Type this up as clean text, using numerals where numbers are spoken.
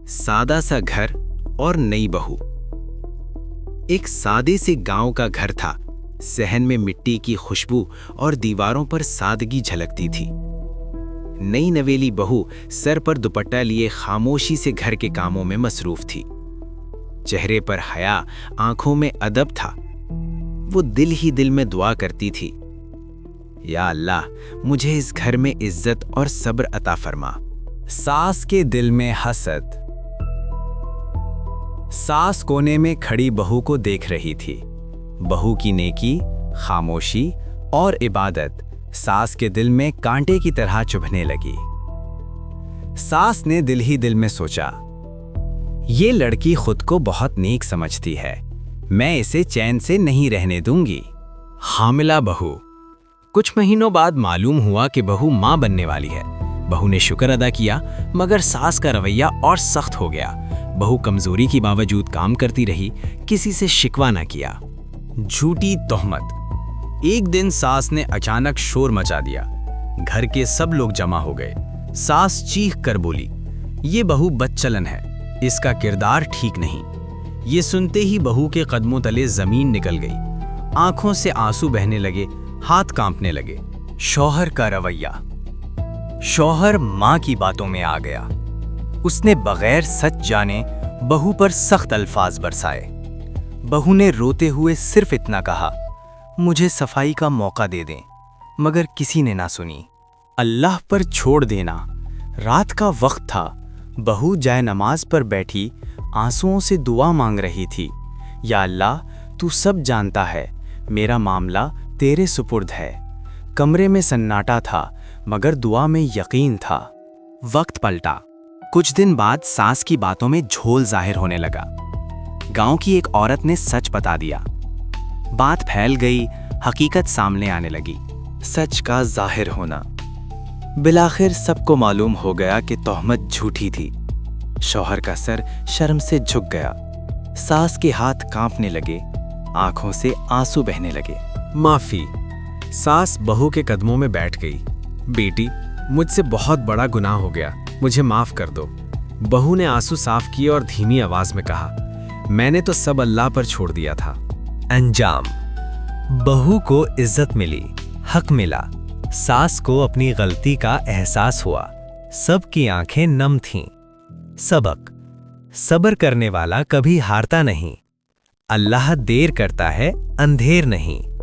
سادہ سا گھر اور نئی بہو۔ ایک سادے سے گاؤں کا گھر تھا۔ صحن میں مٹی کی خوشبو اور دیواروں پر سادگی جھلکتی تھی۔ نئی نویلی بہو سر پر دوپٹہ لیے خاموشی سے گھر کے کاموں میں مصروف تھی۔ چہرے پر حیا، آنکھوں میں ادب تھا۔ وہ دل ہی دل میں دعا کرتی تھی، یا اللہ مجھے اس گھر میں عزت اور صبر عطا فرما۔ ساس کے دل میں حسد۔ ساس کونے میں کھڑی بہو کو دیکھ رہی تھی۔ بہو کی نیکی، خاموشی اور عبادت ساس کے دل میں کانٹے کی طرح چبھنے لگی۔ ساس نے دل ہی دل میں سوچا، یہ لڑکی خود کو بہت نیک سمجھتی ہے، میں اسے چین سے نہیں رہنے دوں گی۔ حاملہ بہو۔ کچھ مہینوں بعد معلوم ہوا کہ بہو ماں بننے والی ہے۔ بہو نے شکر ادا کیا، مگر ساس کا رویہ اور سخت ہو گیا۔ بہو کمزوری کی باوجود کام کرتی رہی، کسی سے شکوہ نہ کیا۔ جھوٹی تہمت۔ ایک دن ساس نے اچانک شور مچا دیا۔ گھر کے سب لوگ جمع ہو گئے۔ ساس چیخ کر بولی، یہ بہو بد چلن ہے، اس کا کردار ٹھیک نہیں۔ یہ سنتے ہی بہو کے قدموں تلے زمین نکل گئی۔ آنکھوں سے آنسو بہنے لگے، ہاتھ کانپنے لگے۔ شوہر کا رویہ۔ شوہر ماں کی باتوں میں آ گیا۔ اس نے بغیر سچ جانے بہو پر سخت الفاظ برسائے۔ بہو نے روتے ہوئے صرف اتنا کہا، مجھے صفائی کا موقع دے دیں، مگر کسی نے نہ سنی۔ اللہ پر چھوڑ دینا۔ رات کا وقت تھا۔ بہو جائے نماز پر بیٹھی آنسوؤں سے دعا مانگ رہی تھی، یا اللہ تو سب جانتا ہے، میرا معاملہ تیرے سپرد ہے۔ کمرے میں سناٹا تھا، مگر دعا میں یقین تھا۔ وقت پلٹا۔ کچھ دن بعد ساس کی باتوں میں جھول ظاہر ہونے لگا۔ گاؤں کی ایک عورت نے سچ بتا دیا۔ بات پھیل گئی، حقیقت سامنے آنے لگی۔ سچ کا ظاہر ہونا۔ بالآخر سب کو معلوم ہو گیا کہ تہمت جھوٹی تھی۔ شوہر کا سر شرم سے جھک گیا۔ ساس کے ہاتھ کانپنے لگے، آنکھوں سے آنسو بہنے لگے۔ معافی۔ ساس بہو کے قدموں میں بیٹھ گئی۔ بیٹی، مجھ سے بہت بڑا گناہ ہو گیا، مجھے معاف کر دو۔ بہو نے آنسو صاف کیے اور دھیمی آواز میں کہا، میں نے تو سب اللہ پر چھوڑ دیا تھا۔ انجام۔ بہو کو عزت ملی، حق ملا۔ ساس کو اپنی غلطی کا احساس ہوا۔ سب کی آنکھیں نم تھیں۔ سبق: صبر کرنے والا کبھی ہارتا نہیں۔ اللہ دیر کرتا ہے، اندھیر نہیں۔